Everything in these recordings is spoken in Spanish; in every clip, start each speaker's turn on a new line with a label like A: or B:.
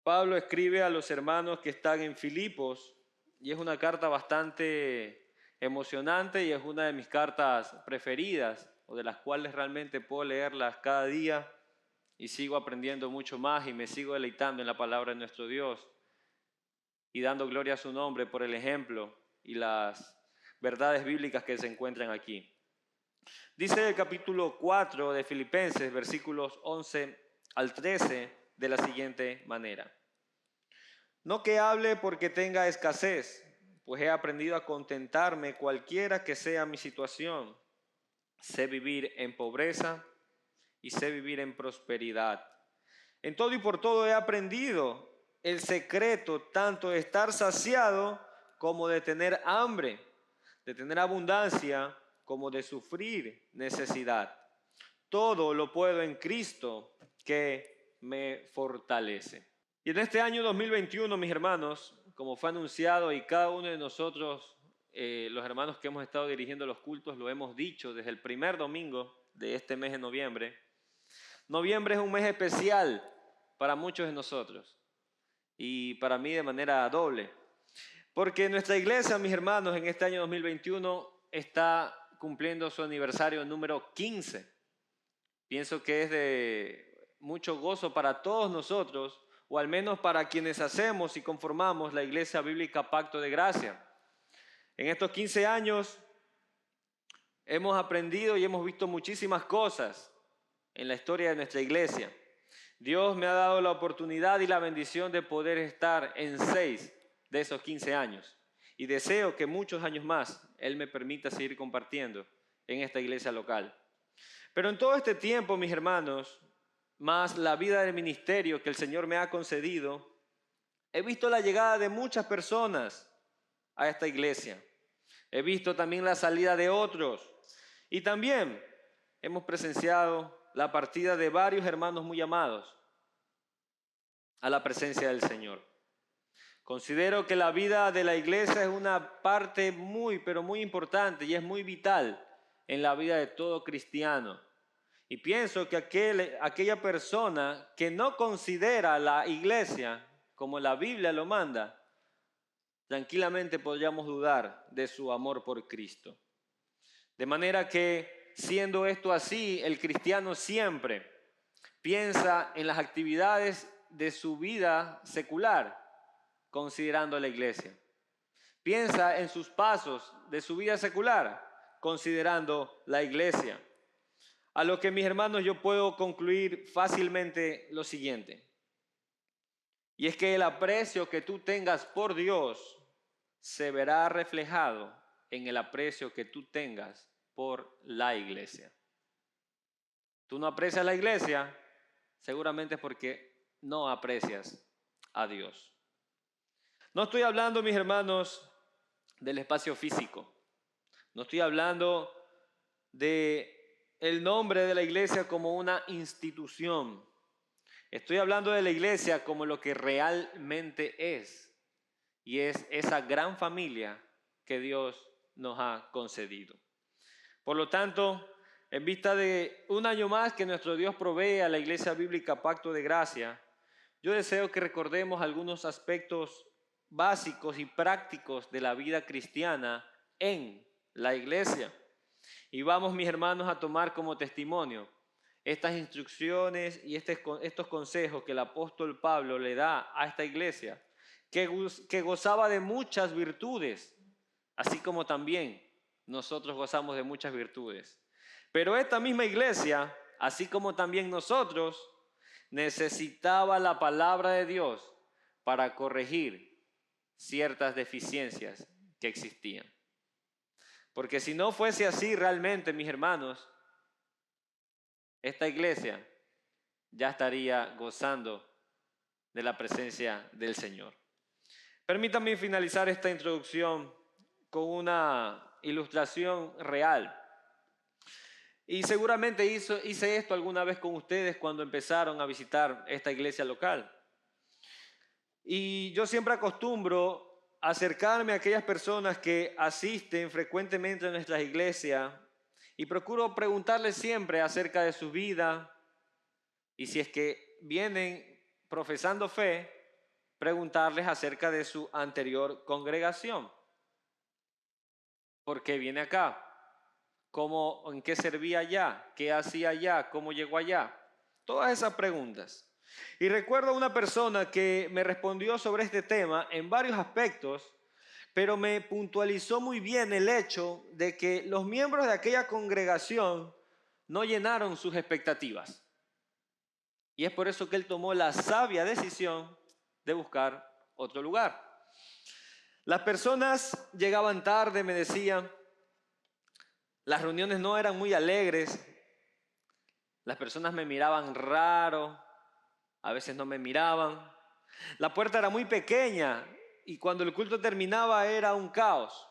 A: Pablo escribe a los hermanos que están en Filipos y es una carta bastante emocionante y es una de mis cartas preferidas o de las cuales realmente puedo leerlas cada día y sigo aprendiendo mucho más y me sigo deleitando en la palabra de nuestro Dios y dando gloria a su nombre por el ejemplo y las verdades bíblicas que se encuentran aquí. Dice el capítulo 4 de Filipenses, versículos 11 al 13, de la siguiente manera. No que hable porque tenga escasez, pues he aprendido a contentarme cualquiera que sea mi situación. Sé vivir en pobreza y sé vivir en prosperidad. En todo y por todo he aprendido el secreto tanto de estar saciado como de tener hambre, de tener abundancia como de sufrir necesidad. Todo lo puedo en Cristo que me fortalece. Y en este año 2021, mis hermanos, como fue anunciado y cada uno de nosotros, los hermanos que hemos estado dirigiendo los cultos, lo hemos dicho desde el primer domingo de este mes de noviembre. Noviembre es un mes especial para muchos de nosotros y para mí de manera doble. Porque nuestra iglesia, mis hermanos, en este año 2021 está cumpliendo su aniversario número 15. Pienso que es de mucho gozo para todos nosotros, o al menos para quienes hacemos y conformamos la Iglesia Bíblica Pacto de Gracia. En estos 15 años hemos aprendido y hemos visto muchísimas cosas en la historia de nuestra iglesia. Dios me ha dado la oportunidad y la bendición de poder estar en 6 de esos 15 años. Y deseo que muchos años más Él me permita seguir compartiendo en esta iglesia local. Pero en todo este tiempo, mis hermanos, más la vida del ministerio que el Señor me ha concedido, he visto la llegada de muchas personas a esta iglesia. He visto también la salida de otros. Y también hemos presenciado la partida de varios hermanos muy amados a la presencia del Señor. Considero que la vida de la iglesia es una parte muy, pero muy importante y es muy vital en la vida de todo cristiano. Y pienso que aquella persona que no considera la iglesia como la Biblia lo manda, tranquilamente podríamos dudar de su amor por Cristo. De manera que, siendo esto así, el cristiano siempre piensa en las actividades de su vida secular, considerando la iglesia. Piensa en sus pasos de su vida secular, considerando la iglesia. A lo que, mis hermanos, yo puedo concluir fácilmente lo siguiente. Y es que el aprecio que tú tengas por Dios se verá reflejado en el aprecio que tú tengas por la iglesia. Tú no aprecias la iglesia, seguramente es porque no aprecias a Dios. No estoy hablando, mis hermanos, del espacio físico. No estoy hablando de el nombre de la iglesia como una institución. Estoy hablando de la iglesia como lo que realmente es, y es esa gran familia que Dios nos ha concedido. Por lo tanto, en vista de un año más que nuestro Dios provee a la Iglesia Bíblica Pacto de Gracia, yo deseo que recordemos algunos aspectos básicos y prácticos de la vida cristiana en la iglesia. Y vamos, mis hermanos, a tomar como testimonio estas instrucciones y estos consejos que el apóstol Pablo le da a esta iglesia, que gozaba de muchas virtudes, así como también nosotros gozamos de muchas virtudes. Pero esta misma iglesia, así como también nosotros, necesitaba la palabra de Dios para corregir ciertas deficiencias que existían. Porque si no fuese así realmente, mis hermanos, esta iglesia ya estaría gozando de la presencia del Señor. Permítanme finalizar esta introducción con una ilustración real. Y seguramente hice esto alguna vez con ustedes cuando empezaron a visitar esta iglesia local. Y yo siempre acostumbro acercarme a aquellas personas que asisten frecuentemente a nuestras iglesias y procuro preguntarles siempre acerca de su vida y si es que vienen profesando fe, preguntarles acerca de su anterior congregación. ¿Por qué viene acá? ¿En qué servía allá? ¿Qué hacía allá? ¿Cómo llegó allá? Todas esas preguntas. Y recuerdo a una persona que me respondió sobre este tema en varios aspectos, pero me puntualizó muy bien el hecho de que los miembros de aquella congregación no llenaron sus expectativas. Y es por eso que él tomó la sabia decisión de buscar otro lugar. Las personas llegaban tarde, me decían, las reuniones no eran muy alegres, las personas me miraban raro, a veces no me miraban, la puerta era muy pequeña y cuando el culto terminaba era un caos.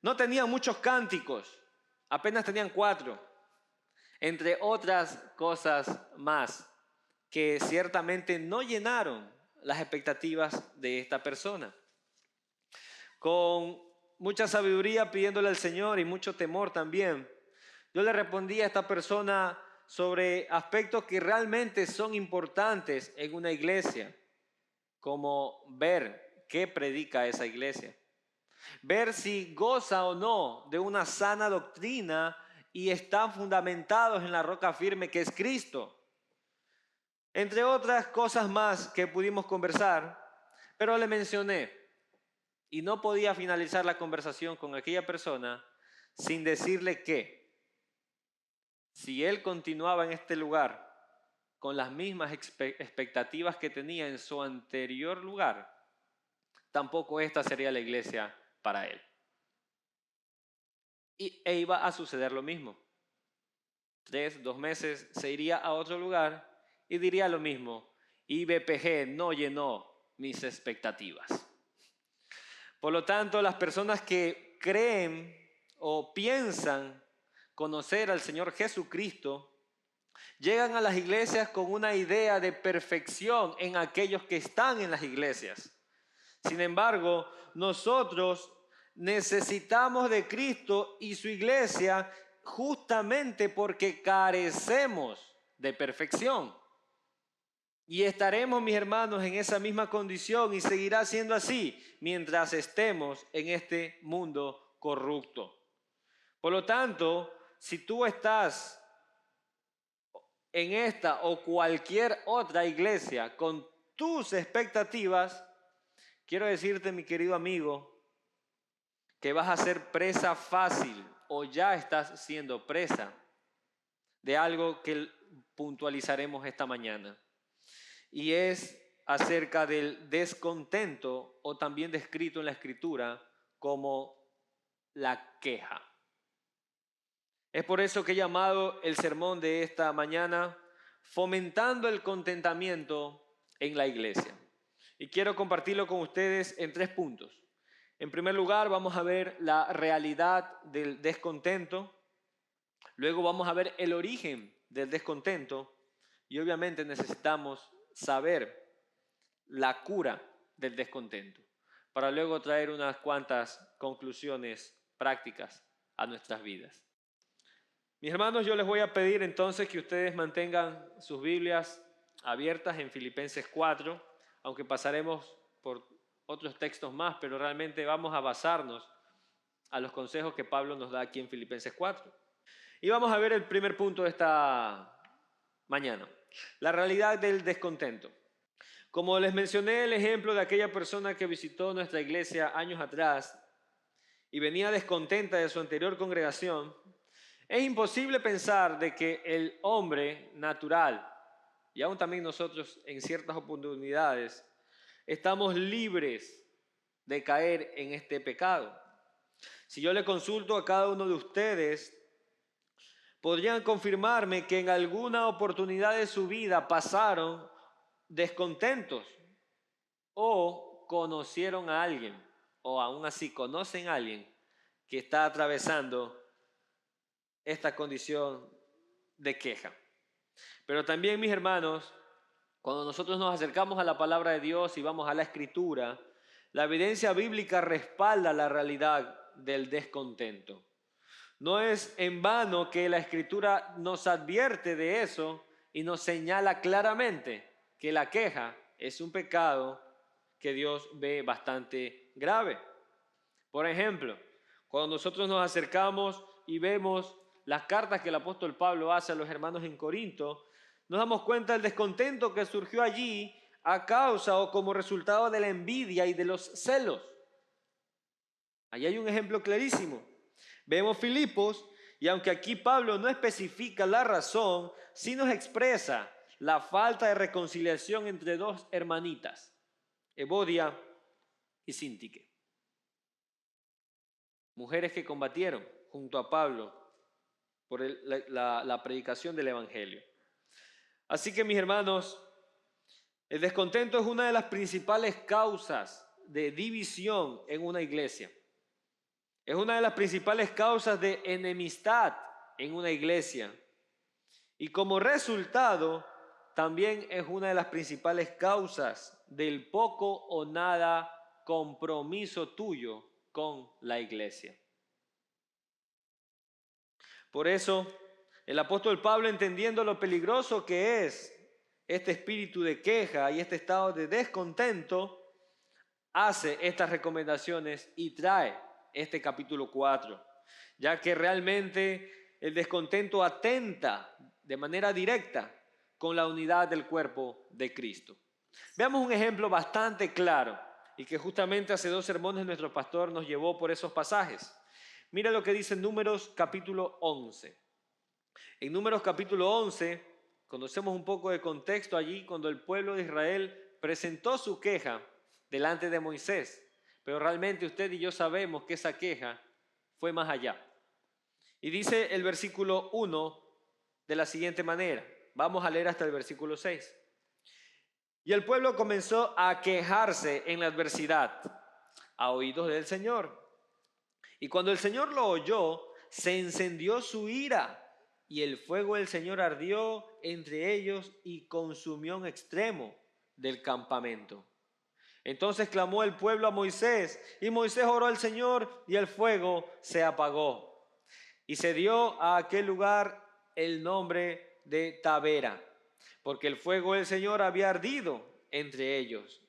A: No tenían muchos cánticos, apenas tenían 4, entre otras cosas más que ciertamente no llenaron las expectativas de esta persona. Con mucha sabiduría pidiéndole al Señor y mucho temor también, yo le respondí a esta persona sobre aspectos que realmente son importantes en una iglesia, como ver qué predica esa iglesia, ver si goza o no de una sana doctrina y están fundamentados en la roca firme que es Cristo. Entre otras cosas más que pudimos conversar, pero le mencioné y no podía finalizar la conversación con aquella persona sin decirle que si él continuaba en este lugar con las mismas expectativas que tenía en su anterior lugar, tampoco esta sería la iglesia para él. E iba a suceder lo mismo. 2 meses se iría a otro lugar y diría lo mismo. IBPG no llenó mis expectativas. Por lo tanto, las personas que creen o piensan conocer al Señor Jesucristo llegan a las iglesias con una idea de perfección en aquellos que están en las iglesias. Sin embargo, nosotros necesitamos de Cristo y su iglesia justamente porque carecemos de perfección. Y estaremos, mis hermanos, en esa misma condición y seguirá siendo así mientras estemos en este mundo corrupto. Por lo tanto, si tú estás en esta o cualquier otra iglesia con tus expectativas, quiero decirte, mi querido amigo, que vas a ser presa fácil o ya estás siendo presa de algo que puntualizaremos esta mañana. Y es acerca del descontento o también descrito en la Escritura como la queja. Es por eso que he llamado el sermón de esta mañana fomentando el contentamiento en la iglesia. Y quiero compartirlo con ustedes en 3 puntos. En primer lugar, vamos a ver la realidad del descontento. Luego vamos a ver el origen del descontento. Y obviamente necesitamos saber la cura del descontento para luego traer unas cuantas conclusiones prácticas a nuestras vidas. Mis hermanos, yo les voy a pedir entonces que ustedes mantengan sus Biblias abiertas en Filipenses 4, aunque pasaremos por otros textos más, pero realmente vamos a basarnos a los consejos que Pablo nos da aquí en Filipenses 4. Y vamos a ver el primer punto de esta mañana, la realidad del descontento. Como les mencioné el ejemplo de aquella persona que visitó nuestra iglesia años atrás y venía descontenta de su anterior congregación, es imposible pensar de que el hombre natural, y aún también nosotros en ciertas oportunidades, estamos libres de caer en este pecado. Si yo le consulto a cada uno de ustedes, podrían confirmarme que en alguna oportunidad de su vida pasaron descontentos o conocieron a alguien, o aún así conocen a alguien que está atravesando esta condición de queja. Pero también, mis hermanos, cuando nosotros nos acercamos a la palabra de Dios y vamos a la Escritura, la evidencia bíblica respalda la realidad del descontento. No es en vano que la Escritura nos advierte de eso y nos señala claramente que la queja es un pecado que Dios ve bastante grave. Por ejemplo, cuando nosotros nos acercamos y vemos las cartas que el apóstol Pablo hace a los hermanos en Corinto, nos damos cuenta del descontento que surgió allí a causa o como resultado de la envidia y de los celos. Allí hay un ejemplo clarísimo. Vemos Filipos y aunque aquí Pablo no especifica la razón, sí nos expresa la falta de reconciliación entre dos hermanitas, Evodia y Síntique. Mujeres que combatieron junto a Pablo por la predicación del Evangelio. Así que mis hermanos, el descontento es una de las principales causas de división en una iglesia. Es una de las principales causas de enemistad en una iglesia. Y como resultado, también es una de las principales causas del poco o nada compromiso tuyo con la iglesia. Por eso, el apóstol Pablo, entendiendo lo peligroso que es este espíritu de queja y este estado de descontento, hace estas recomendaciones y trae este capítulo 4, ya que realmente el descontento atenta de manera directa con la unidad del cuerpo de Cristo. Veamos un ejemplo bastante claro y que justamente hace 2 sermones nuestro pastor nos llevó por esos pasajes. Mira lo que dice Números capítulo 11. En Números capítulo 11 conocemos un poco de contexto allí cuando el pueblo de Israel presentó su queja delante de Moisés, pero realmente usted y yo sabemos que esa queja fue más allá. Y dice el versículo 1 de la siguiente manera, vamos a leer hasta el versículo 6. Y el pueblo comenzó a quejarse en la adversidad a oídos del Señor. Y cuando el Señor lo oyó, se encendió su ira, y el fuego del Señor ardió entre ellos y consumió un extremo del campamento. Entonces clamó el pueblo a Moisés, y Moisés oró al Señor, y el fuego se apagó. Y se dio a aquel lugar el nombre de Tabera, porque el fuego del Señor había ardido entre ellos.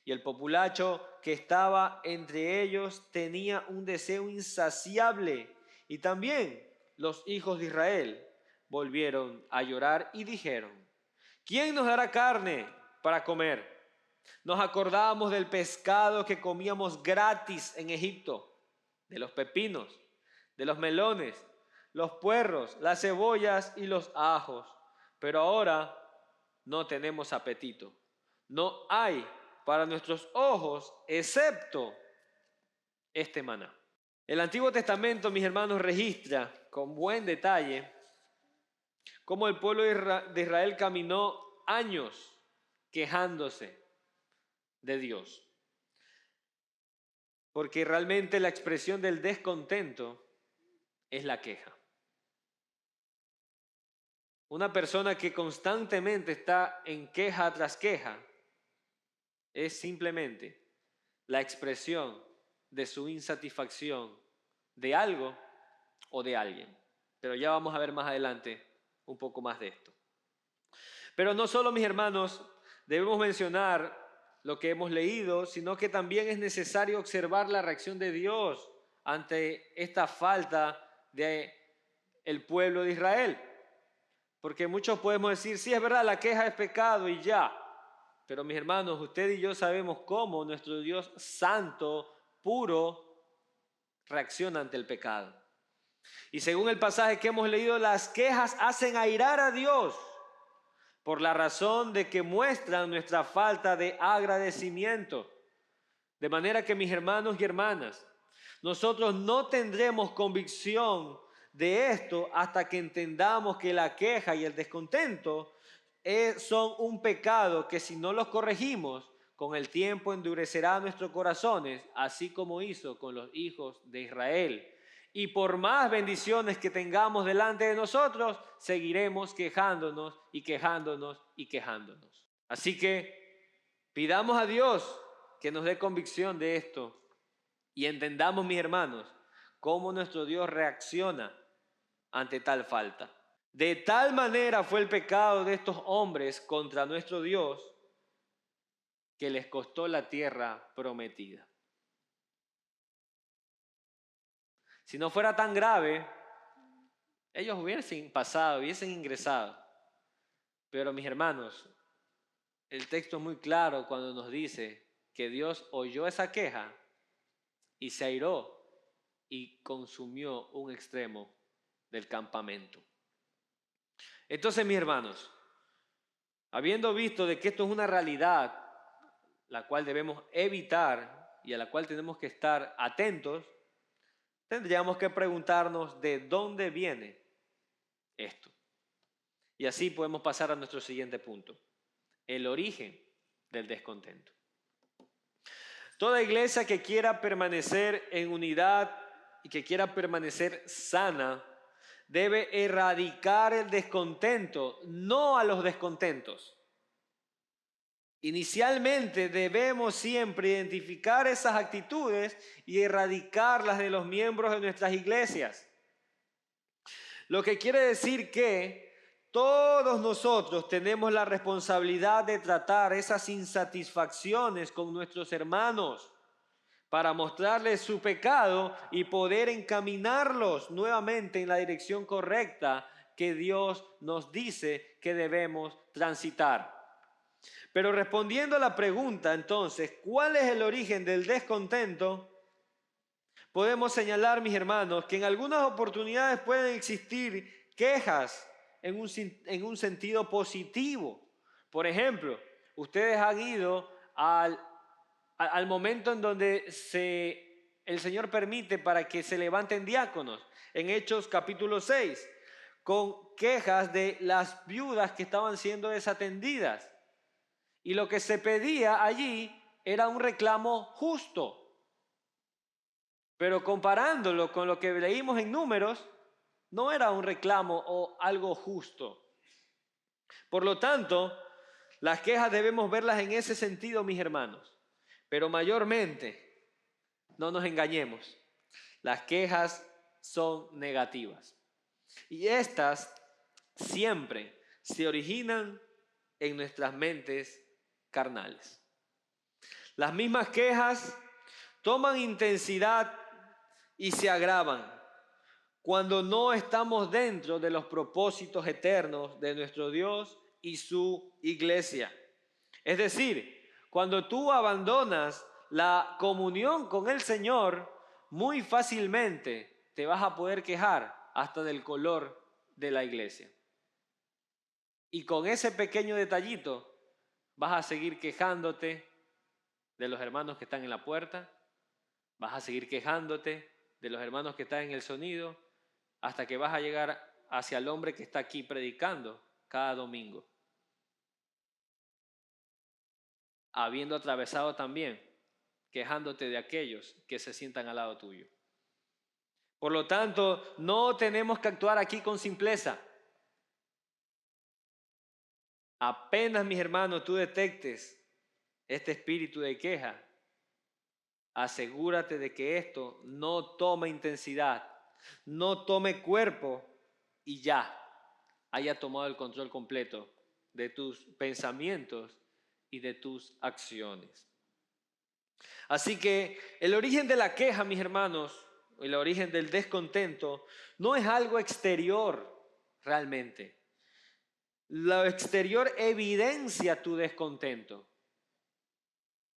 A: Y el populacho que estaba entre ellos tenía un deseo insaciable. Y también los hijos de Israel volvieron a llorar y dijeron, ¿quién nos dará carne para comer? Nos acordábamos del pescado que comíamos gratis en Egipto, de los pepinos, de los melones, los puerros, las cebollas y los ajos. Pero ahora no tenemos apetito. No hay para nuestros ojos, excepto este maná. El Antiguo Testamento, mis hermanos, registra con buen detalle cómo el pueblo de Israel caminó años quejándose de Dios. Porque realmente la expresión del descontento es la queja. Una persona que constantemente está en queja tras queja es simplemente la expresión de su insatisfacción de algo o de alguien. Pero ya vamos a ver más adelante un poco más de esto. Pero no solo, mis hermanos, debemos mencionar lo que hemos leído, sino que también es necesario observar la reacción de Dios ante esta falta de el pueblo de Israel. Porque muchos podemos decir, sí, es verdad, la queja es pecado y ya. Pero mis hermanos, usted y yo sabemos cómo nuestro Dios santo, puro, reacciona ante el pecado. Y según el pasaje que hemos leído, las quejas hacen airar a Dios por la razón de que muestran nuestra falta de agradecimiento. De manera que, mis hermanos y hermanas, nosotros no tendremos convicción de esto hasta que entendamos que la queja y el descontento son un pecado que si no los corregimos, con el tiempo endurecerá nuestros corazones, así como hizo con los hijos de Israel. Y por más bendiciones que tengamos delante de nosotros, seguiremos quejándonos y quejándonos y quejándonos. Así que pidamos a Dios que nos dé convicción de esto y entendamos, mis hermanos, cómo nuestro Dios reacciona ante tal falta. De tal manera fue el pecado de estos hombres contra nuestro Dios, que les costó la tierra prometida. Si no fuera tan grave, ellos hubiesen pasado, hubiesen ingresado. Pero mis hermanos, el texto es muy claro cuando nos dice que Dios oyó esa queja y se airó y consumió un extremo del campamento. Entonces, mis hermanos, habiendo visto de que esto es una realidad la cual debemos evitar y a la cual tenemos que estar atentos, tendríamos que preguntarnos de dónde viene esto. Y así podemos pasar a nuestro siguiente punto, el origen del descontento. Toda iglesia que quiera permanecer en unidad y que quiera permanecer sana, debe erradicar el descontento, no a los descontentos. Inicialmente debemos siempre identificar esas actitudes y erradicarlas de los miembros de nuestras iglesias. Lo que quiere decir que todos nosotros tenemos la responsabilidad de tratar esas insatisfacciones con nuestros hermanos para mostrarles su pecado y poder encaminarlos nuevamente en la dirección correcta que Dios nos dice que debemos transitar. Pero respondiendo a la pregunta, entonces, ¿cuál es el origen del descontento? Podemos señalar, mis hermanos, que en algunas oportunidades pueden existir quejas en un sentido positivo. Por ejemplo, ustedes han ido al momento en donde el Señor permite para que se levanten diáconos, en Hechos capítulo 6, con quejas de las viudas que estaban siendo desatendidas. Y lo que se pedía allí era un reclamo justo. Pero comparándolo con lo que leímos en Números, no era un reclamo o algo justo. Por lo tanto, las quejas debemos verlas en ese sentido, mis hermanos. Pero mayormente, no nos engañemos, las quejas son negativas. Y estas siempre se originan en nuestras mentes carnales. Las mismas quejas toman intensidad y se agravan cuando no estamos dentro de los propósitos eternos de nuestro Dios y su iglesia. Es decir, cuando tú abandonas la comunión con el Señor, muy fácilmente te vas a poder quejar hasta del color de la iglesia. Y con ese pequeño detallito vas a seguir quejándote de los hermanos que están en la puerta, vas a seguir quejándote de los hermanos que están en el sonido, hasta que vas a llegar hacia el hombre que está aquí predicando cada domingo, habiendo atravesado también, quejándote de aquellos que se sientan al lado tuyo. Por lo tanto, no tenemos que actuar aquí con simpleza. Apenas, mis hermanos, tú detectes este espíritu de queja, asegúrate de que esto no tome intensidad, no tome cuerpo y ya haya tomado el control completo de tus pensamientos y de tus acciones. Así que el origen de la queja, mis hermanos, el origen del descontento, no es algo exterior realmente. Lo exterior evidencia tu descontento.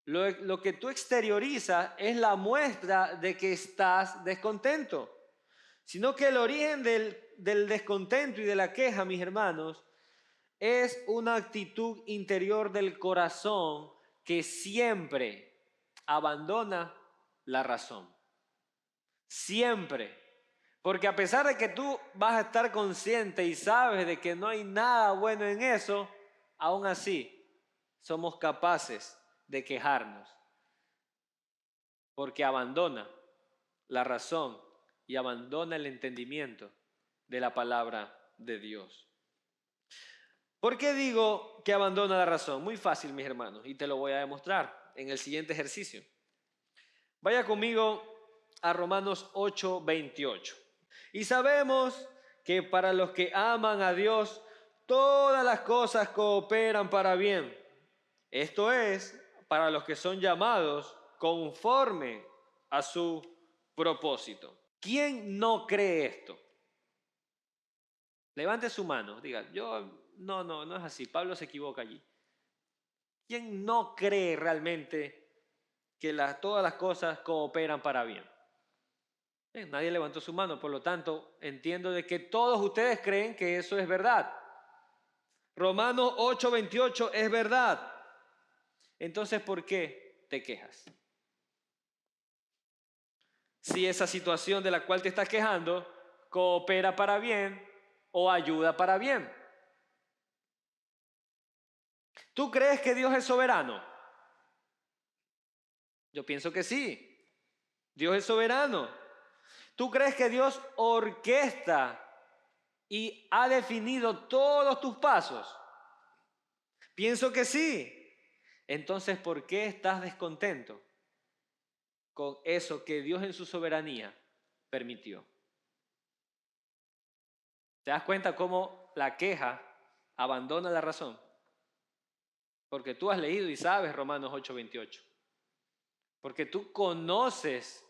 A: Lo que tú exteriorizas es la muestra de que estás descontento. Sino que el origen del descontento y de la queja, mis hermanos, es una actitud interior del corazón que siempre abandona la razón. Siempre. Porque a pesar de que tú vas a estar consciente y sabes de que no hay nada bueno en eso, aún así somos capaces de quejarnos. Porque abandona la razón y abandona el entendimiento de la palabra de Dios. ¿Por qué digo que abandona la razón? Muy fácil, mis hermanos, y te lo voy a demostrar en el siguiente ejercicio. Vaya conmigo a Romanos 8:28. Y sabemos que para los que aman a Dios, todas las cosas cooperan para bien. Esto es, para los que son llamados conforme a su propósito. ¿Quién no cree esto? Levante su mano, diga, no es así, Pablo se equivoca allí. ¿Quién no cree realmente que todas las cosas cooperan para bien? Nadie levantó su mano, por lo tanto, entiendo de que todos ustedes creen que eso es verdad. Romanos 8:28 es verdad. Entonces, ¿por qué te quejas? Si esa situación de la cual te estás quejando coopera para bien o ayuda para bien. ¿Tú crees que Dios es soberano? Yo pienso que sí. Dios es soberano. ¿Tú crees que Dios orquesta y ha definido todos tus pasos? Pienso que sí. Entonces, ¿por qué estás descontento con eso que Dios en su soberanía permitió? ¿Te das cuenta cómo la queja abandona la razón? Porque tú has leído y sabes Romanos 8:28. Porque tú conoces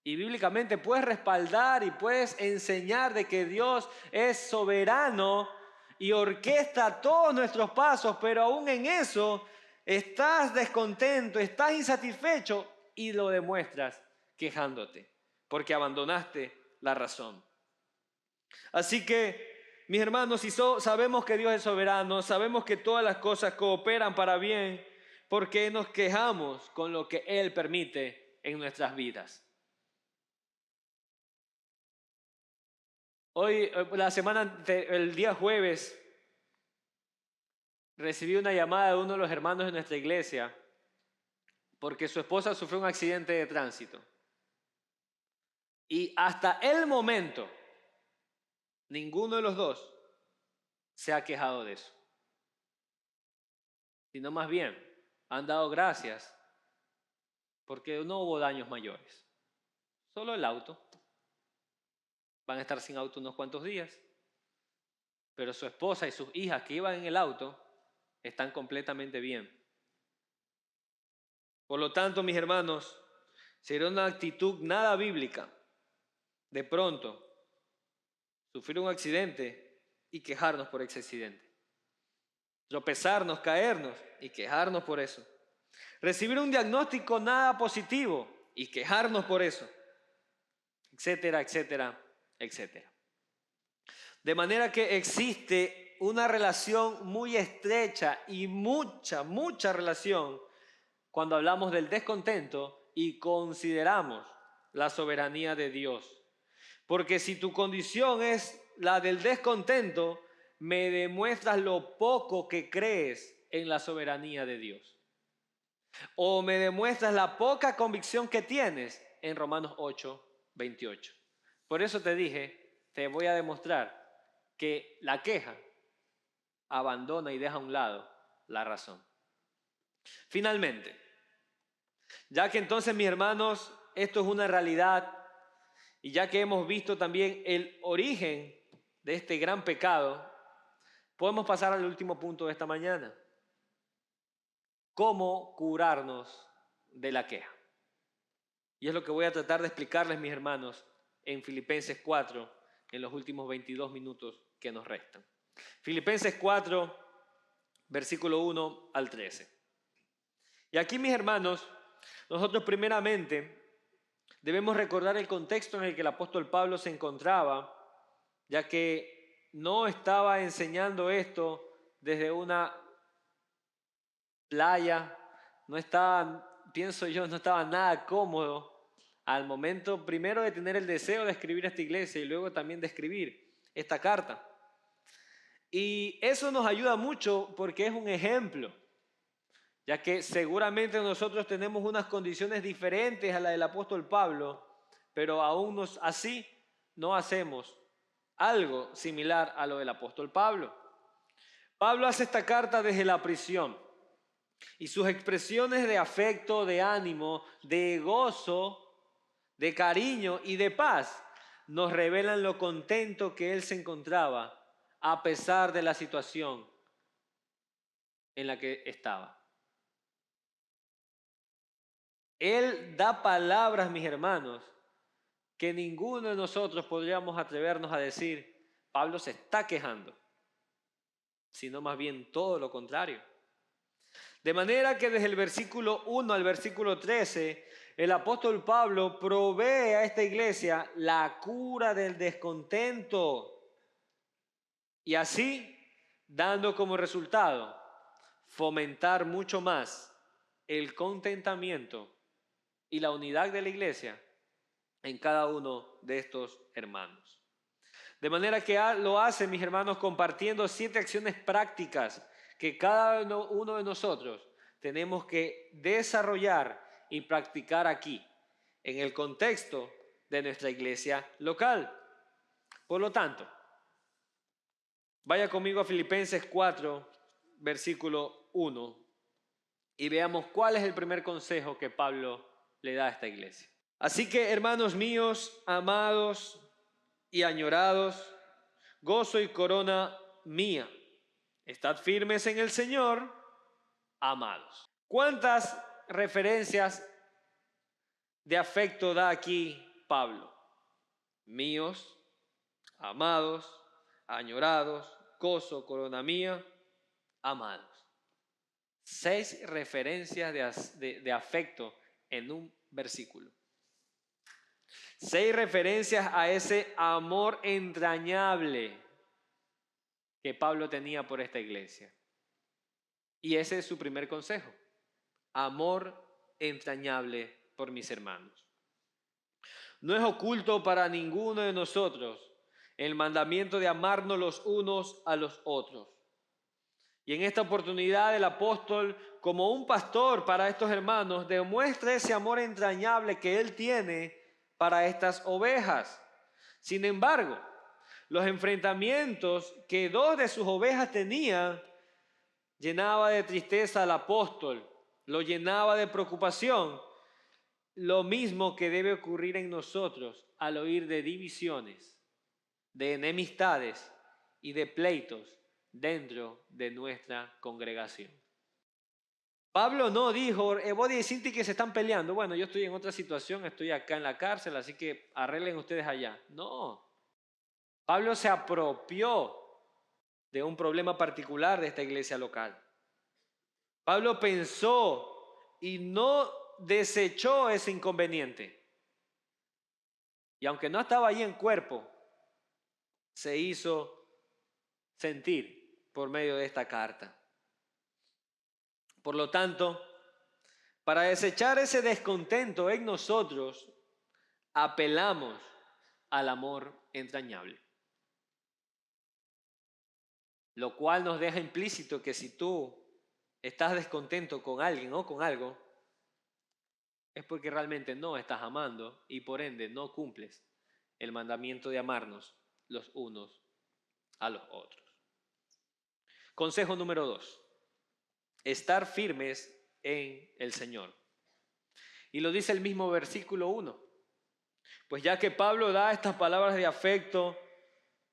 A: y bíblicamente puedes respaldar y puedes enseñar de que Dios es soberano y orquesta todos nuestros pasos, pero aún en eso estás descontento, estás insatisfecho y lo demuestras quejándote, porque abandonaste la razón. Así que, mis hermanos, si sabemos que Dios es soberano, sabemos que todas las cosas cooperan para bien, ¿por qué nos quejamos con lo que Él permite en nuestras vidas? Hoy, el día jueves, recibí una llamada de uno de los hermanos de nuestra iglesia porque su esposa sufrió un accidente de tránsito. Y hasta el momento, ninguno de los dos se ha quejado de eso. Sino más bien, han dado gracias porque no hubo daños mayores. Solo el auto. Van a estar sin auto unos cuantos días. Pero su esposa y sus hijas que iban en el auto están completamente bien. Por lo tanto, mis hermanos, sería una actitud nada bíblica de pronto sufrir un accidente y quejarnos por ese accidente. Tropezarnos, caernos y quejarnos por eso. Recibir un diagnóstico nada positivo y quejarnos por eso. Etcétera, etcétera, etcétera. De manera que existe una relación muy estrecha y mucha relación cuando hablamos del descontento y consideramos la soberanía de Dios. Porque si tu condición es la del descontento, me demuestras lo poco que crees en la soberanía de Dios. O me demuestras la poca convicción que tienes en Romanos 8:28. Por eso te dije, te voy a demostrar que la queja abandona y deja a un lado la razón. Finalmente, ya que entonces, mis hermanos, esto es una realidad y ya que hemos visto también el origen de este gran pecado, podemos pasar al último punto de esta mañana. ¿Cómo curarnos de la queja? Y es lo que voy a tratar de explicarles, mis hermanos, en Filipenses 4, en los últimos 22 minutos que nos restan. Filipenses 4, versículo 1 al 13. Y aquí, mis hermanos, nosotros primeramente debemos recordar el contexto en el que el apóstol Pablo se encontraba, ya que no estaba enseñando esto desde una playa, no estaba, pienso yo, no estaba nada cómodo al momento primero de tener el deseo de escribir esta iglesia y luego también de escribir esta carta. Y eso nos ayuda mucho porque es un ejemplo, ya que seguramente nosotros tenemos unas condiciones diferentes a la del apóstol Pablo, pero aún así no hacemos algo similar a lo del apóstol Pablo. Pablo hace esta carta desde la prisión y sus expresiones de afecto, de ánimo, de gozo, de cariño y de paz nos revelan lo contento que él se encontraba a pesar de la situación en la que estaba. Él da palabras, mis hermanos, que ninguno de nosotros podríamos atrevernos a decir, Pablo se está quejando, sino más bien todo lo contrario. De manera que desde el versículo 1 al versículo 13, el apóstol Pablo provee a esta iglesia la cura del descontento y así, dando como resultado, fomentar mucho más el contentamiento y la unidad de la iglesia en cada uno de estos hermanos. De manera que lo hace, mis hermanos, compartiendo 7 acciones prácticas que cada uno de nosotros tenemos que desarrollar y practicar aquí, en el contexto de nuestra iglesia local. Por lo tanto, vaya conmigo a Filipenses 4, versículo 1, y veamos cuál es el primer consejo que Pablo le da a esta iglesia. Así que, hermanos míos, amados y añorados, gozo y corona mía, estad firmes en el Señor, amados. ¿Cuántas referencias de afecto da aquí Pablo? Míos, amados, añorados, gozo, corona mía, amados. 6 referencias de afecto en un versículo. 6 referencias a ese amor entrañable que Pablo tenía por esta iglesia. Y ese es su primer consejo. Amor entrañable por mis hermanos. No es oculto para ninguno de nosotros el mandamiento de amarnos los unos a los otros. Y en esta oportunidad el apóstol, como un pastor para estos hermanos, demuestra ese amor entrañable que él tiene para estas ovejas. Sin embargo, los enfrentamientos que 2 de sus ovejas tenían llenaba de tristeza al apóstol, lo llenaba de preocupación, lo mismo que debe ocurrir en nosotros al oír de divisiones, de enemistades y de pleitos dentro de nuestra congregación. Pablo no dijo, vos decís que se están peleando, bueno, yo estoy en otra situación, estoy acá en la cárcel, así que arreglen ustedes allá. No, Pablo se apropió de un problema particular de esta iglesia local. Pablo pensó y no desechó ese inconveniente. Y aunque no estaba ahí en cuerpo, se hizo sentir por medio de esta carta. Por lo tanto, para desechar ese descontento en nosotros, apelamos al amor entrañable. Lo cual nos deja implícito que si tú estás descontento con alguien o con algo, es porque realmente no estás amando y por ende no cumples el mandamiento de amarnos los unos a los otros. Consejo número 2. Estar firmes en el Señor. Y lo dice el mismo versículo 1. Pues ya que Pablo da estas palabras de afecto,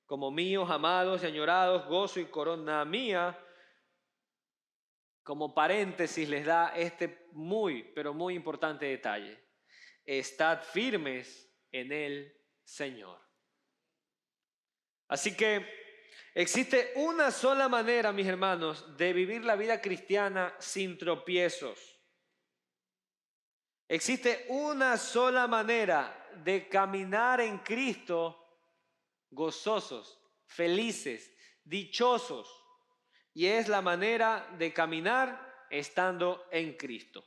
A: como míos, amados y añorados, gozo y corona mía, como paréntesis les da este muy, pero muy importante detalle. Estad firmes en el Señor. Así que existe una sola manera, mis hermanos, de vivir la vida cristiana sin tropiezos. Existe una sola manera de caminar en Cristo gozosos, felices, dichosos. Y es la manera de caminar estando en Cristo.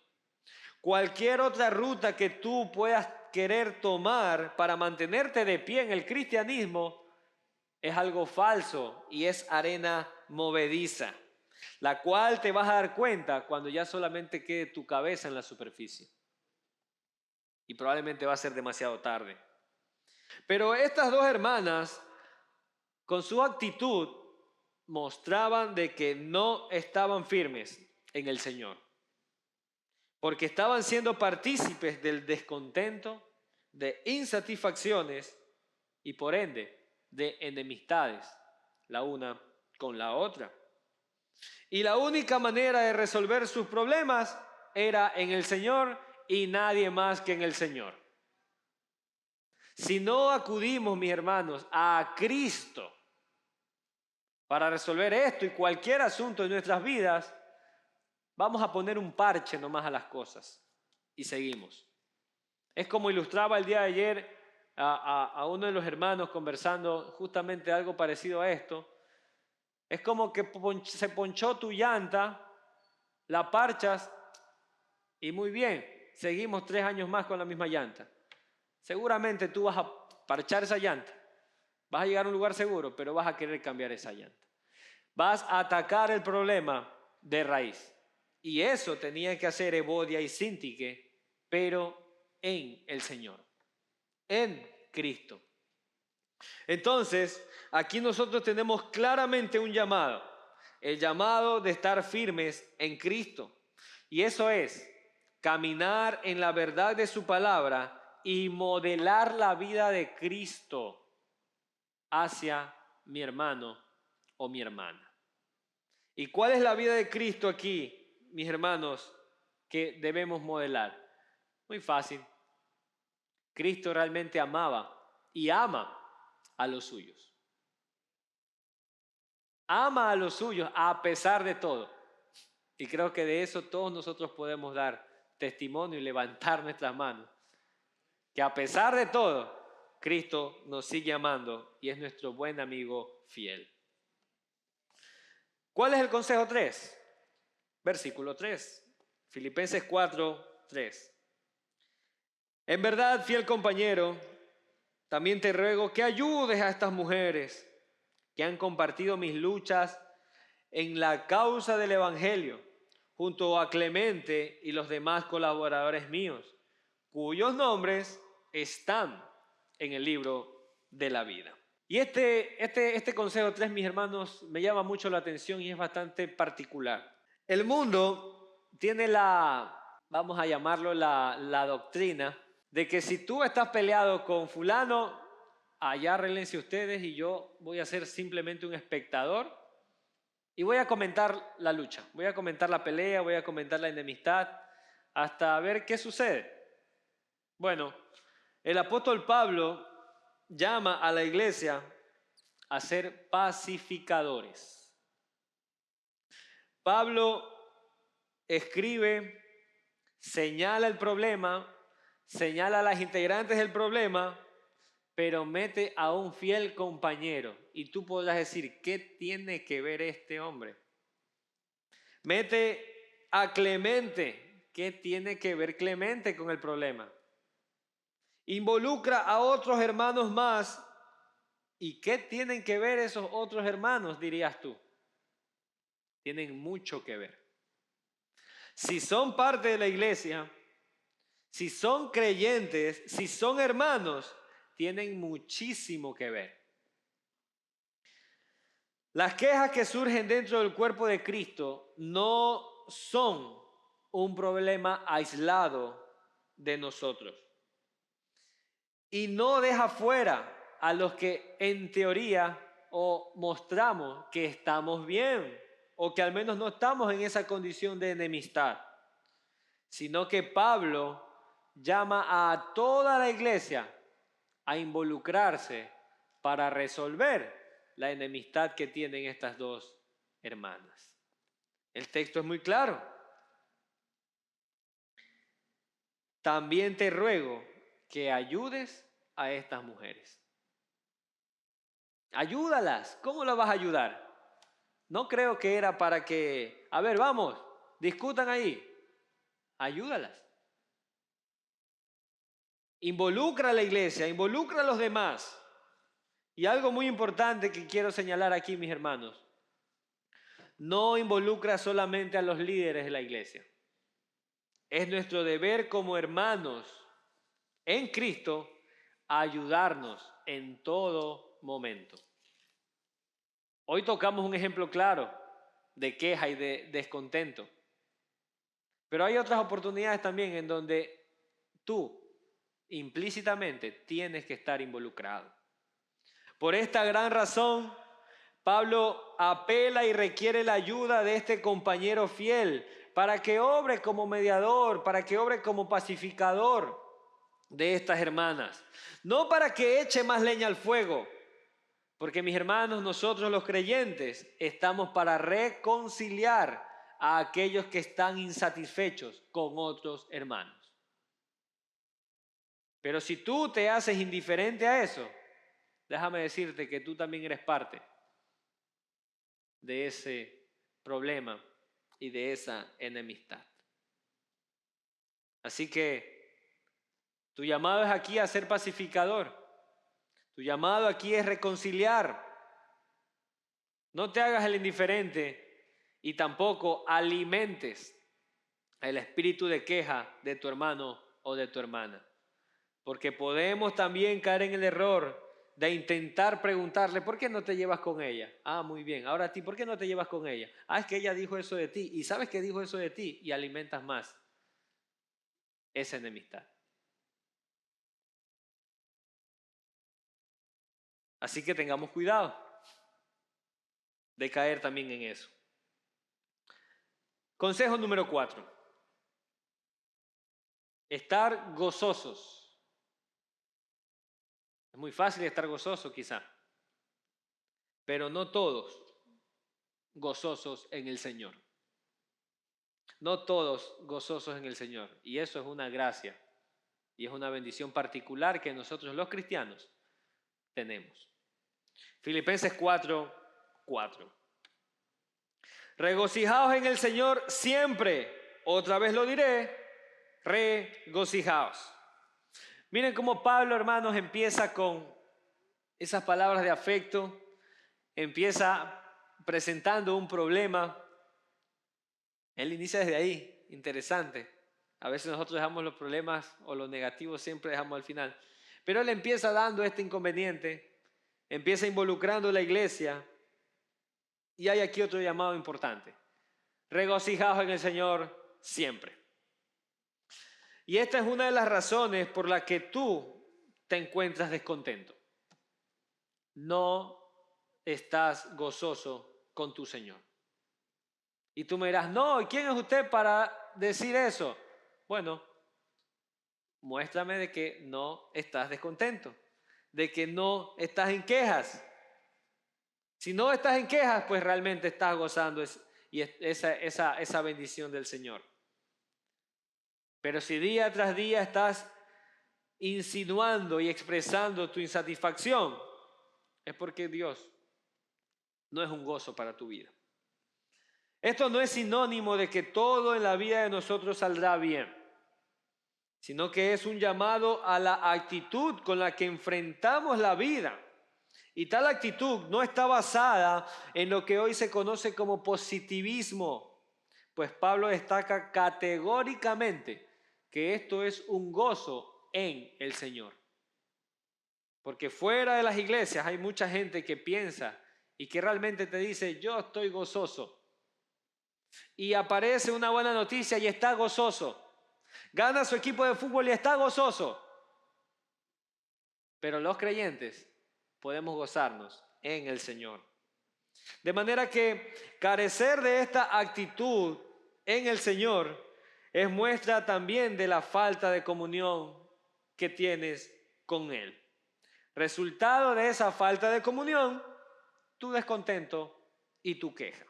A: Cualquier otra ruta que tú puedas querer tomar para mantenerte de pie en el cristianismo es algo falso y es arena movediza, la cual te vas a dar cuenta cuando ya solamente quede tu cabeza en la superficie. Y probablemente va a ser demasiado tarde. Pero estas 2 hermanas, con su actitud, mostraban de que no estaban firmes en el Señor. Porque estaban siendo partícipes del descontento, de insatisfacciones y por ende de enemistades, la una con la otra. Y la única manera de resolver sus problemas era en el Señor y nadie más que en el Señor. Si no acudimos, mis hermanos, a Cristo para resolver esto y cualquier asunto de nuestras vidas, vamos a poner un parche nomás a las cosas y seguimos. Es como ilustraba el día de ayer a uno de los hermanos conversando justamente algo parecido a esto. Es como que se ponchó tu llanta, la parchas y muy bien, seguimos 3 años más con la misma llanta. Seguramente tú vas a parchar esa llanta, vas a llegar a un lugar seguro, pero vas a querer cambiar esa llanta. Vas a atacar el problema de raíz. Y eso tenía que hacer Evodia y Síntique, pero en el Señor, en Cristo. Entonces, aquí nosotros tenemos claramente un llamado, el llamado de estar firmes en Cristo. Y eso es caminar en la verdad de su palabra y modelar la vida de Cristo hacia mi hermano o mi hermana. ¿Y cuál es la vida de Cristo aquí, mis hermanos, que debemos modelar? Muy fácil. Cristo realmente amaba y ama a los suyos. Ama a los suyos a pesar de todo. Y creo que de eso todos nosotros podemos dar testimonio y levantar nuestras manos. Que a pesar de todo, Cristo nos sigue amando y es nuestro buen amigo fiel. ¿Cuál es el consejo 3? Versículo 3. Filipenses 4, 3. En verdad, fiel compañero, también te ruego que ayudes a estas mujeres que han compartido mis luchas en la causa del Evangelio, junto a Clemente y los demás colaboradores míos, cuyos nombres están en el libro de la vida. Y este consejo 3, mis hermanos, me llama mucho la atención y es bastante particular. El mundo tiene vamos a llamarlo la doctrina, de que si tú estás peleado con fulano, allá arréglense ustedes y yo voy a ser simplemente un espectador y voy a comentar la lucha, voy a comentar la pelea, voy a comentar la enemistad, hasta ver qué sucede. Bueno, el apóstol Pablo llama a la iglesia a ser pacificadores. Pablo escribe, señala el problema, señala a las integrantes del problema, pero mete a un fiel compañero. Y tú podrás decir, ¿qué tiene que ver este hombre? Mete a Clemente. ¿Qué tiene que ver Clemente con el problema? Involucra a otros hermanos más. ¿Y qué tienen que ver esos otros hermanos, dirías tú? Tienen mucho que ver. Si son parte de la iglesia, si son creyentes, si son hermanos, tienen muchísimo que ver. Las quejas que surgen dentro del cuerpo de Cristo no son un problema aislado de nosotros. Y no deja fuera a los que en teoría o mostramos que estamos bien o que al menos no estamos en esa condición de enemistad, sino que Pablo llama a toda la iglesia a involucrarse para resolver la enemistad que tienen estas dos hermanas. El texto es muy claro. También te ruego que ayudes a estas mujeres. Ayúdalas. ¿Cómo las vas a ayudar? No creo que era para que, a ver, vamos, discutan ahí. Ayúdalas. Involucra a la iglesia, involucra a los demás. Y algo muy importante que quiero señalar aquí, mis hermanos, no involucra solamente a los líderes de la iglesia. Es nuestro deber como hermanos en Cristo ayudarnos en todo momento. Hoy tocamos un ejemplo claro de queja y de descontento. Pero hay otras oportunidades también en donde tú implícitamente tienes que estar involucrado. Por esta gran razón, Pablo apela y requiere la ayuda de este compañero fiel para que obre como mediador, para que obre como pacificador de estas hermanas. No para que eche más leña al fuego, porque mis hermanos, nosotros los creyentes estamos para reconciliar a aquellos que están insatisfechos con otros hermanos. Pero si tú te haces indiferente a eso, déjame decirte que tú también eres parte de ese problema y de esa enemistad. Así que tu llamado es aquí a ser pacificador. Tu llamado aquí es reconciliar. No te hagas el indiferente y tampoco alimentes el espíritu de queja de tu hermano o de tu hermana. Porque podemos también caer en el error de intentar preguntarle, ¿por qué no te llevas con ella? Ah, muy bien. Ahora a ti, ¿por qué no te llevas con ella? Ah, es que ella dijo eso de ti. Y sabes que dijo eso de ti y alimentas más esa enemistad. Así que tengamos cuidado de caer también en eso. Consejo número 4. Estar gozosos. Es muy fácil estar gozoso quizá, pero no todos gozosos en el Señor. No todos gozosos en el Señor. Y eso es una gracia y es una bendición particular que nosotros los cristianos tenemos. Filipenses 4:4. Regocijaos en el Señor siempre. Otra vez lo diré, regocijaos. Miren cómo Pablo, hermanos, empieza con esas palabras de afecto, empieza presentando un problema. Él inicia desde ahí, interesante. A veces nosotros dejamos los problemas o los negativos, siempre dejamos al final. Pero él empieza dando este inconveniente, empieza involucrando a la iglesia y hay aquí otro llamado importante. Regocijaos en el Señor siempre. Y esta es una de las razones por las que tú te encuentras descontento. No estás gozoso con tu Señor. Y tú me dirás, no, ¿y quién es usted para decir eso? Bueno, muéstrame de que no estás descontento, de que no estás en quejas. Si no estás en quejas, pues realmente estás gozando esa bendición del Señor. Pero si día tras día estás insinuando y expresando tu insatisfacción, es porque Dios no es un gozo para tu vida. Esto no es sinónimo de que todo en la vida de nosotros saldrá bien, sino que es un llamado a la actitud con la que enfrentamos la vida. Y tal actitud no está basada en lo que hoy se conoce como positivismo, pues Pablo destaca categóricamente que esto es un gozo en el Señor. Porque fuera de las iglesias hay mucha gente que piensa y que realmente te dice, yo estoy gozoso. Y aparece una buena noticia y está gozoso. Gana su equipo de fútbol y está gozoso. Pero los creyentes podemos gozarnos en el Señor. De manera que carecer de esta actitud en el Señor es muestra también de la falta de comunión que tienes con Él. Resultado de esa falta de comunión, tu descontento y tu queja.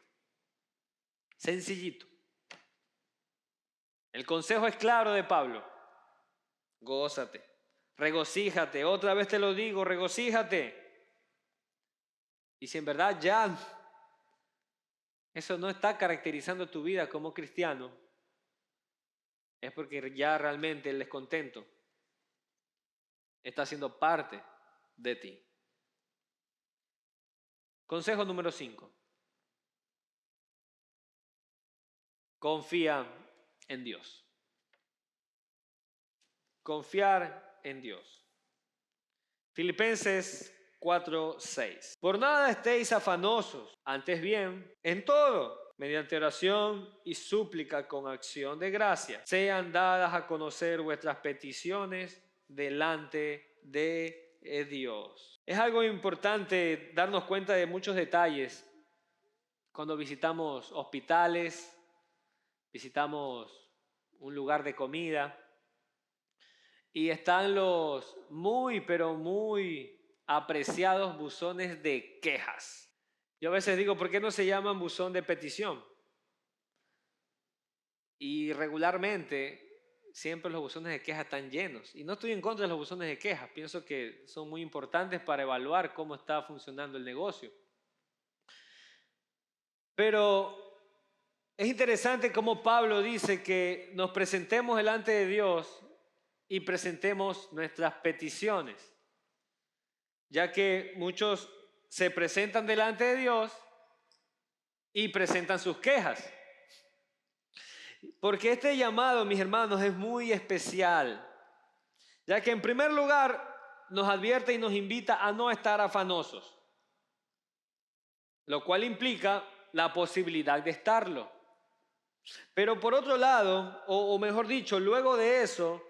A: Sencillito. El consejo es claro de Pablo. Gózate, regocíjate, otra vez te lo digo, regocíjate. Y si en verdad ya eso no está caracterizando tu vida como cristiano, es porque ya realmente el descontento está siendo parte de ti. Consejo número 5. Confía en Dios. Confiar en Dios. Filipenses 4:6. Por nada estéis afanosos, antes bien, en todo, mediante oración y súplica con acción de gracia, sean dadas a conocer vuestras peticiones delante de Dios. Es algo importante darnos cuenta de muchos detalles cuando visitamos hospitales, visitamos un lugar de comida y están los muy, pero muy apreciados buzones de quejas. Yo a veces digo, ¿por qué no se llaman buzón de petición? Y regularmente siempre los buzones de quejas están llenos. Y no estoy en contra de los buzones de quejas, pienso que son muy importantes para evaluar cómo está funcionando el negocio. Pero es interesante cómo Pablo dice que nos presentemos delante de Dios y presentemos nuestras peticiones, ya que muchos se presentan delante de Dios y presentan sus quejas. Porque este llamado, mis hermanos, es muy especial, ya que en primer lugar nos advierte y nos invita a no estar afanosos, lo cual implica la posibilidad de estarlo. Pero por otro lado, o mejor dicho, luego de eso,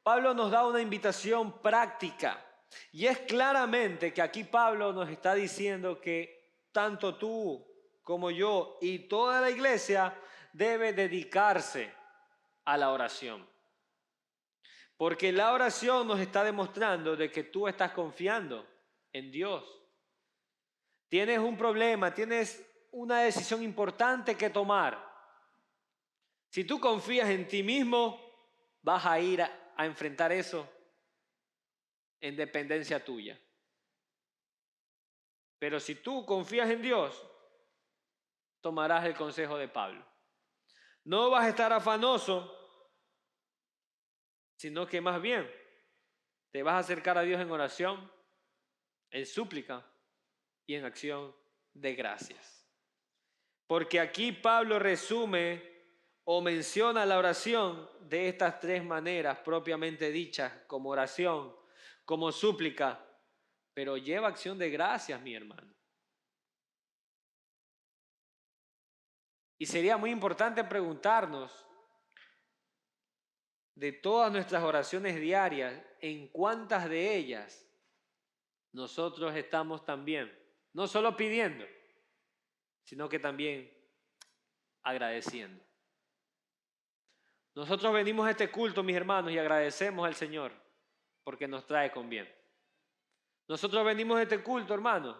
A: Pablo nos da una invitación práctica. Y es claramente que aquí Pablo nos está diciendo que tanto tú como yo y toda la iglesia debe dedicarse a la oración. Porque la oración nos está demostrando de que tú estás confiando en Dios. Tienes un problema, tienes una decisión importante que tomar. Si tú confías en ti mismo, vas a ir a enfrentar eso en dependencia tuya. Pero si tú confías en Dios, tomarás el consejo de Pablo. No vas a estar afanoso, sino que más bien te vas a acercar a Dios en oración, en súplica y en acción de gracias. Porque aquí Pablo resume o menciona la oración de estas tres maneras propiamente dichas, como oración, como súplica, pero lleva acción de gracias, mi hermano. Y sería muy importante preguntarnos de todas nuestras oraciones diarias, en cuántas de ellas nosotros estamos también, no solo pidiendo, sino que también agradeciendo. Nosotros venimos a este culto, mis hermanos, y agradecemos al Señor porque nos trae con bien. Nosotros venimos a este culto, hermanos,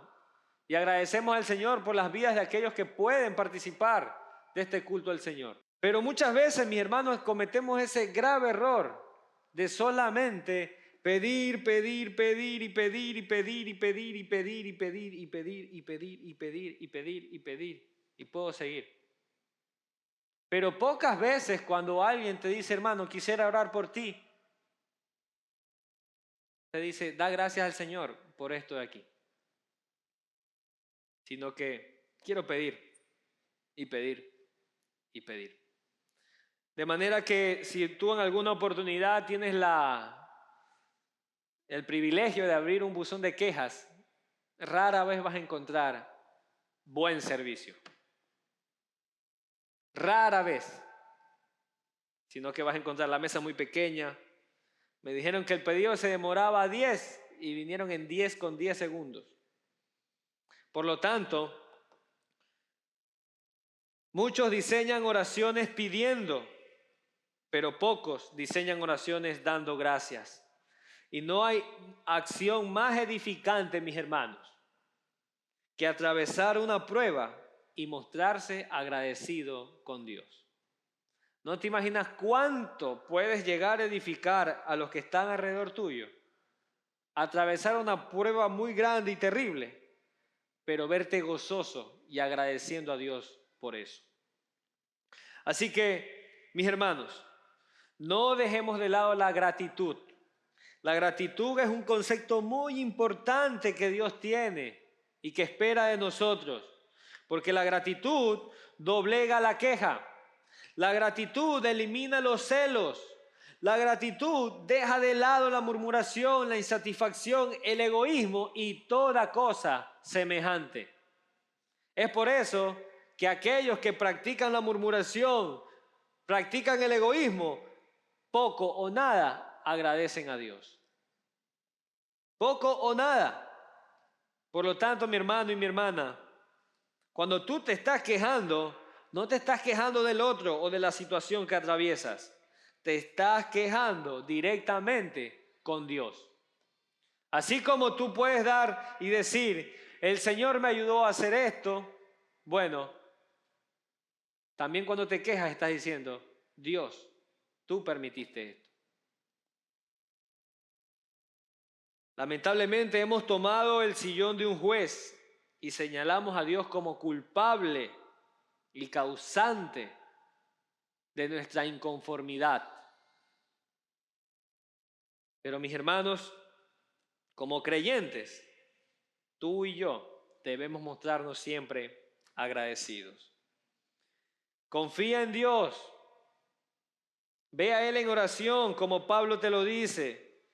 A: y agradecemos al Señor por las vidas de aquellos que pueden participar de este culto al Señor. Pero muchas veces, mis hermanos, cometemos ese grave error de solamente pedir, pedir, pedir y pedir y pedir y pedir y pedir y pedir y pedir y pedir y pedir y pedir y pedir y puedo seguir. Pero pocas veces cuando alguien te dice, hermano, quisiera orar por ti, te dice, da gracias al Señor por esto de aquí. Sino que quiero pedir y pedir y pedir. De manera que si tú en alguna oportunidad tienes el privilegio de abrir un buzón de quejas, rara vez vas a encontrar buen servicio. Rara vez. Sino que vas a encontrar la mesa muy pequeña. Me dijeron que el pedido se demoraba 10 y vinieron en 10 con 10 segundos. Por lo tanto, muchos diseñan oraciones pidiendo, pero pocos diseñan oraciones dando gracias. Y no hay acción más edificante, mis hermanos, que atravesar una prueba y mostrarse agradecido con Dios. ¿No te imaginas cuánto puedes llegar a edificar a los que están alrededor tuyo? Atravesar una prueba muy grande y terrible, pero verte gozoso y agradeciendo a Dios por eso. Así que, mis hermanos, no dejemos de lado la gratitud. La gratitud es un concepto muy importante que Dios tiene y que espera de nosotros, porque la gratitud doblega la queja, la gratitud elimina los celos, la gratitud deja de lado la murmuración, la insatisfacción, el egoísmo y toda cosa semejante. Es por eso que aquellos que practican la murmuración, practican el egoísmo, poco o nada agradecen a Dios. Poco o nada. Por lo tanto, mi hermano y mi hermana, cuando tú te estás quejando, No te estás quejando del otro o de la situación que atraviesas. Te estás quejando directamente con Dios. Así como tú puedes dar y decir, el Señor me ayudó a hacer esto, bueno, también cuando te quejas estás diciendo, Dios, tú permitiste esto. Lamentablemente hemos tomado el sillón de un juez y señalamos a Dios como culpable y causante de nuestra inconformidad. Pero mis hermanos, como creyentes, tú y yo debemos mostrarnos siempre agradecidos. Confía en Dios. Ve a Él en oración, como Pablo te lo dice.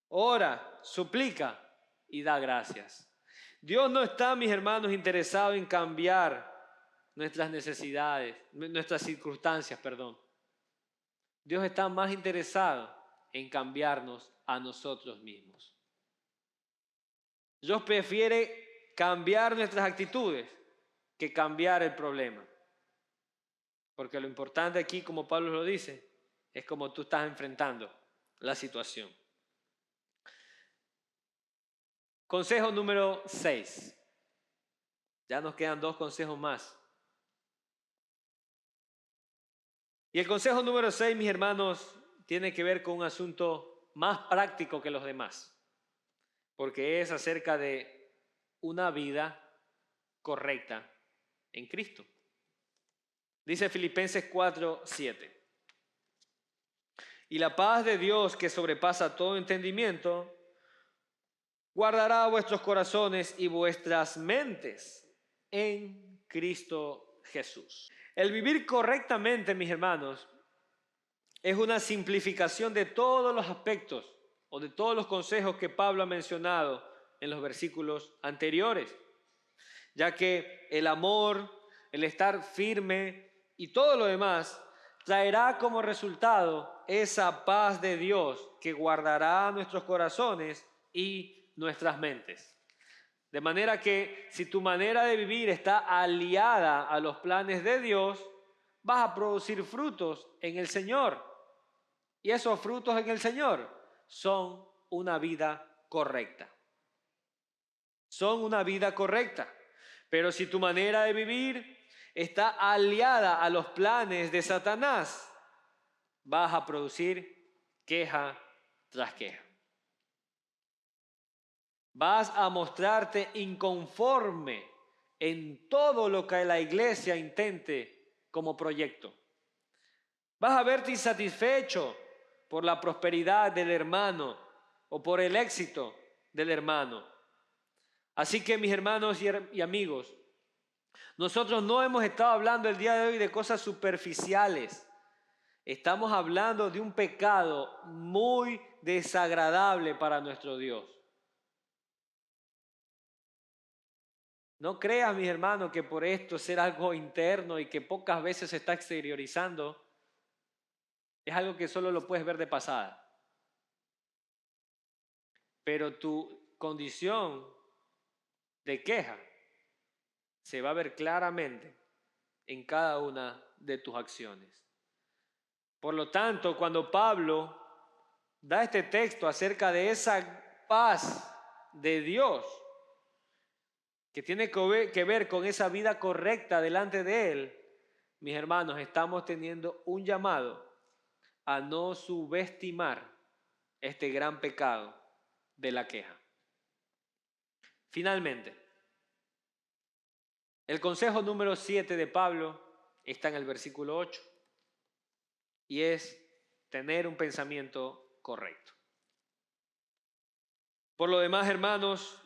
A: Ora, suplica y da gracias. Dios no está, mis hermanos, interesado en cambiar nuestras necesidades, nuestras circunstancias, perdón. Dios está más interesado en cambiarnos a nosotros mismos. Dios prefiere cambiar nuestras actitudes que cambiar el problema. Porque lo importante aquí, como Pablo lo dice, es cómo tú estás enfrentando la situación. Consejo número 6. Ya nos quedan 2 consejos más. Y el consejo número 6, mis hermanos, tiene que ver con un asunto más práctico que los demás. Porque es acerca de una vida correcta en Cristo. Dice Filipenses 4:7. Y la paz de Dios, que sobrepasa todo entendimiento, guardará vuestros corazones y vuestras mentes en Cristo Jesús. El vivir correctamente, mis hermanos, es una simplificación de todos los aspectos o de todos los consejos que Pablo ha mencionado en los versículos anteriores, ya que el amor, el estar firme y todo lo demás traerá como resultado esa paz de Dios que guardará nuestros corazones y nuestras mentes. De manera que si tu manera de vivir está aliada a los planes de Dios, vas a producir frutos en el Señor. Y esos frutos en el Señor son una vida correcta. Son una vida correcta. Pero si tu manera de vivir está aliada a los planes de Satanás, vas a producir queja tras queja. Vas a mostrarte inconforme en todo lo que la iglesia intente como proyecto. Vas a verte insatisfecho por la prosperidad del hermano o por el éxito del hermano. Así que, mis hermanos y amigos, nosotros no hemos estado hablando el día de hoy de cosas superficiales. Estamos hablando de un pecado muy desagradable para nuestro Dios. No creas, mis hermanos, que por esto ser algo interno y que pocas veces se está exteriorizando, es algo que solo lo puedes ver de pasada. Pero tu condición de queja se va a ver claramente en cada una de tus acciones. Por lo tanto, cuando Pablo da este texto acerca de esa paz de Dios, que tiene que ver con esa vida correcta delante de Él, mis hermanos, estamos teniendo un llamado a no subestimar este gran pecado de la queja. Finalmente, el consejo número 7 de Pablo está en el versículo 8 y es tener un pensamiento correcto. Por lo demás, hermanos,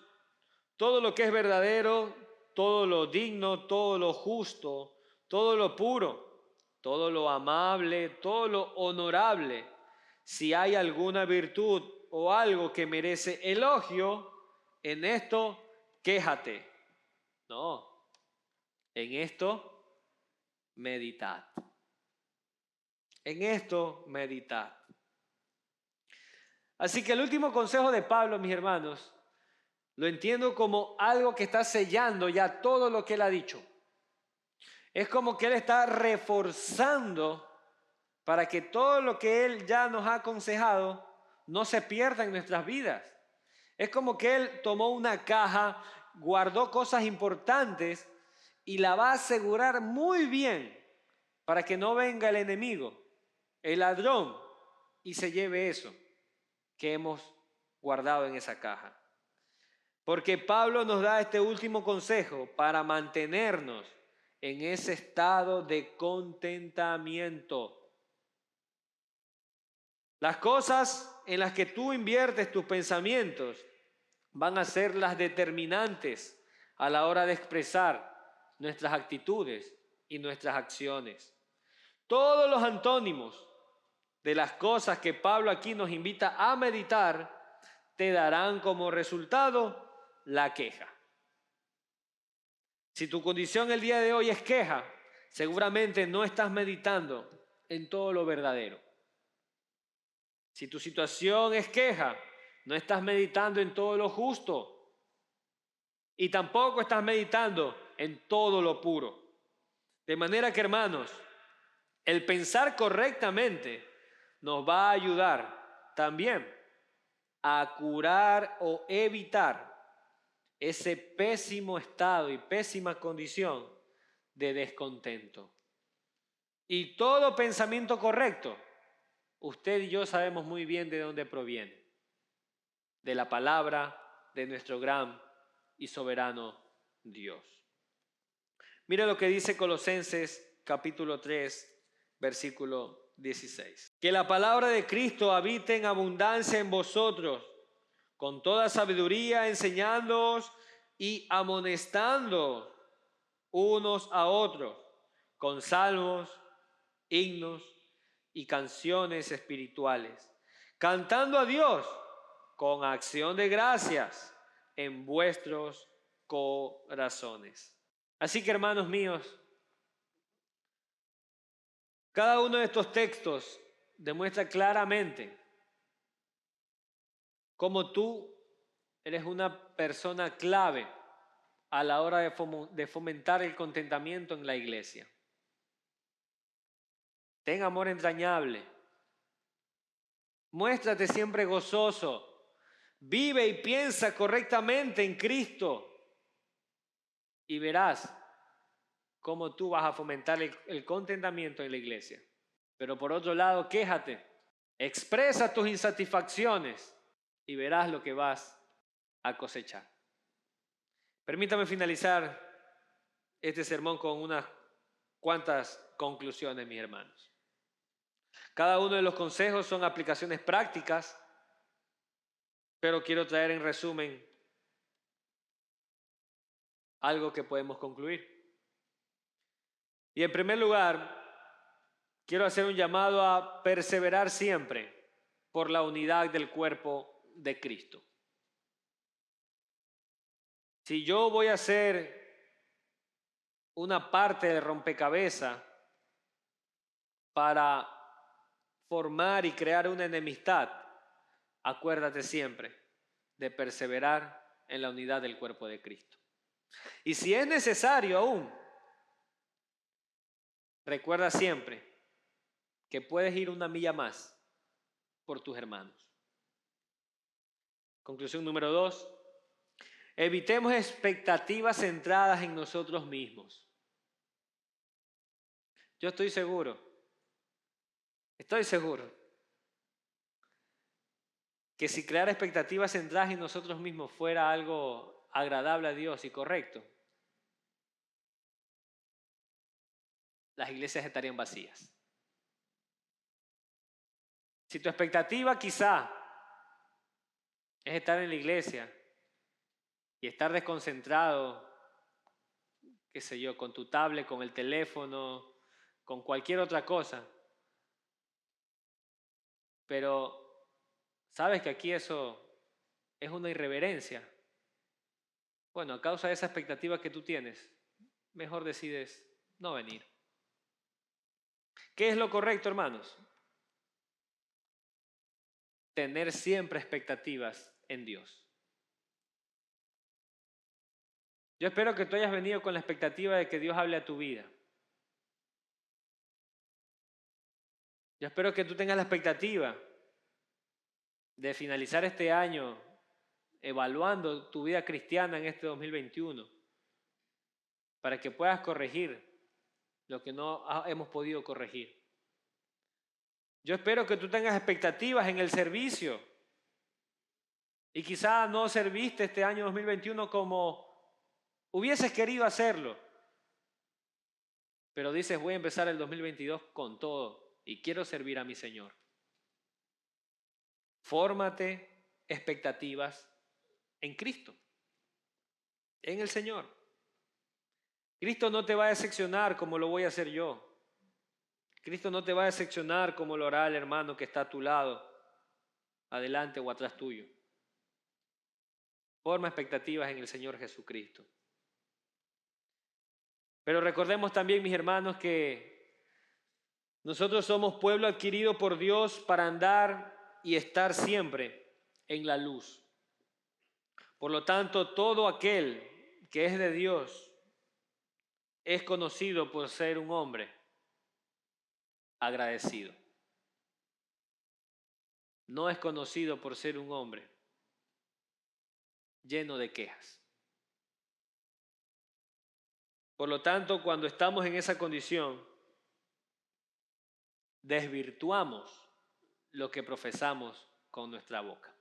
A: todo lo que es verdadero, todo lo digno, todo lo justo, todo lo puro, todo lo amable, todo lo honorable, si hay alguna virtud o algo que merece elogio, en esto quéjate. No, en esto meditad. En esto meditad. Así que el último consejo de Pablo, mis hermanos, lo entiendo como algo que está sellando ya todo lo que él ha dicho. Es como que Él está reforzando para que todo lo que Él ya nos ha aconsejado no se pierda en nuestras vidas. Es como que Él tomó una caja, guardó cosas importantes y la va a asegurar muy bien para que no venga el enemigo, el ladrón, y se lleve eso que hemos guardado en esa caja. Porque Pablo nos da este último consejo para mantenernos en ese estado de contentamiento. Las cosas en las que tú inviertes tus pensamientos van a ser las determinantes a la hora de expresar nuestras actitudes y nuestras acciones. Todos los antónimos de las cosas que Pablo aquí nos invita a meditar te darán como resultado la queja. Si tu condición el día de hoy es queja, seguramente no estás meditando en todo lo verdadero. Si tu situación es queja, no estás meditando en todo lo justo y tampoco estás meditando en todo lo puro. De manera que, hermanos, el pensar correctamente nos va a ayudar también a curar o evitar ese pésimo estado y pésima condición de descontento. Y todo pensamiento correcto, usted y yo sabemos muy bien de dónde proviene. De la palabra de nuestro gran y soberano Dios. Mira lo que dice Colosenses capítulo 3, versículo 16. Que la palabra de Cristo habite en abundancia en vosotros, con toda sabiduría, enseñándoos y amonestando unos a otros, con salmos, himnos y canciones espirituales, cantando a Dios con acción de gracias en vuestros corazones. Así que, hermanos míos, cada uno de estos textos demuestra claramente cómo tú eres una persona clave a la hora de fomentar el contentamiento en la iglesia. Ten amor entrañable. Muéstrate siempre gozoso. Vive y piensa correctamente en Cristo y verás cómo tú vas a fomentar el contentamiento en la iglesia. Pero por otro lado, quéjate, expresa tus insatisfacciones y verás lo que vas a cosechar. Permítame finalizar este sermón con unas cuantas conclusiones, mis hermanos. Cada uno de los consejos son aplicaciones prácticas, pero quiero traer en resumen algo que podemos concluir. Y en primer lugar, quiero hacer un llamado a perseverar siempre por la unidad del cuerpo de Cristo. Si yo voy a ser una parte de rompecabezas para formar y crear una enemistad, acuérdate siempre de perseverar en la unidad del cuerpo de Cristo. Y si es necesario aún, recuerda siempre que puedes ir una milla más por tus hermanos. Conclusión número 2. Evitemos expectativas centradas en nosotros mismos. Yo estoy seguro que si crear expectativas centradas en nosotros mismos fuera algo agradable a Dios y correcto, las iglesias estarían vacías. Si tu expectativa quizá es estar en la iglesia y estar desconcentrado, qué sé yo, con tu tablet, con el teléfono, con cualquier otra cosa, pero sabes que aquí eso es una irreverencia. Bueno, a causa de esa expectativa que tú tienes, mejor decides no venir. ¿Qué es lo correcto, hermanos? Tener siempre expectativas en Dios. Yo espero que tú hayas venido con la expectativa de que Dios hable a tu vida, Yo espero que tú tengas la expectativa de finalizar este año evaluando tu vida cristiana en este 2021 para que puedas corregir lo que no hemos podido corregir. Yo espero que tú tengas expectativas en el servicio y quizá no serviste este año 2021 como hubieses querido hacerlo, pero dices voy a empezar el 2022 con todo y quiero servir a mi Señor. Fórmate expectativas en Cristo, en el Señor. Cristo no te va a decepcionar como lo voy a hacer yo. Cristo no te va a decepcionar como lo hará el hermano que está a tu lado, adelante o atrás tuyo. Forma expectativas en el Señor Jesucristo. Pero recordemos también, mis hermanos, que nosotros somos pueblo adquirido por Dios para andar y estar siempre en la luz. Por lo tanto, todo aquel que es de Dios es conocido por ser un hombre agradecido. No es conocido por ser un hombre lleno de quejas. Por lo tanto, cuando estamos en esa condición, desvirtuamos lo que profesamos con nuestra boca.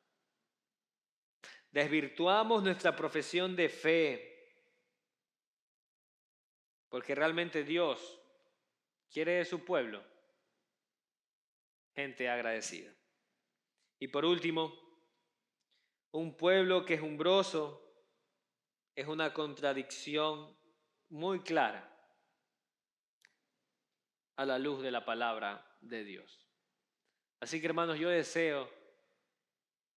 A: Desvirtuamos nuestra profesión de fe, porque realmente Dios quiere de su pueblo gente agradecida. Y por último, un pueblo quejumbroso es una contradicción muy clara a la luz de la palabra de Dios. Así que, hermanos, yo deseo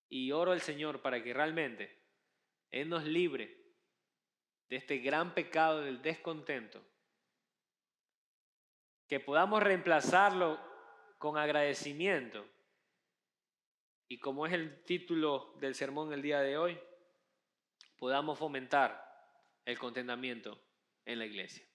A: y oro al Señor para que realmente Él nos libre de este gran pecado del descontento, que podamos reemplazarlo con agradecimiento y, como es el título del sermón el día de hoy, podamos fomentar el contentamiento en la iglesia.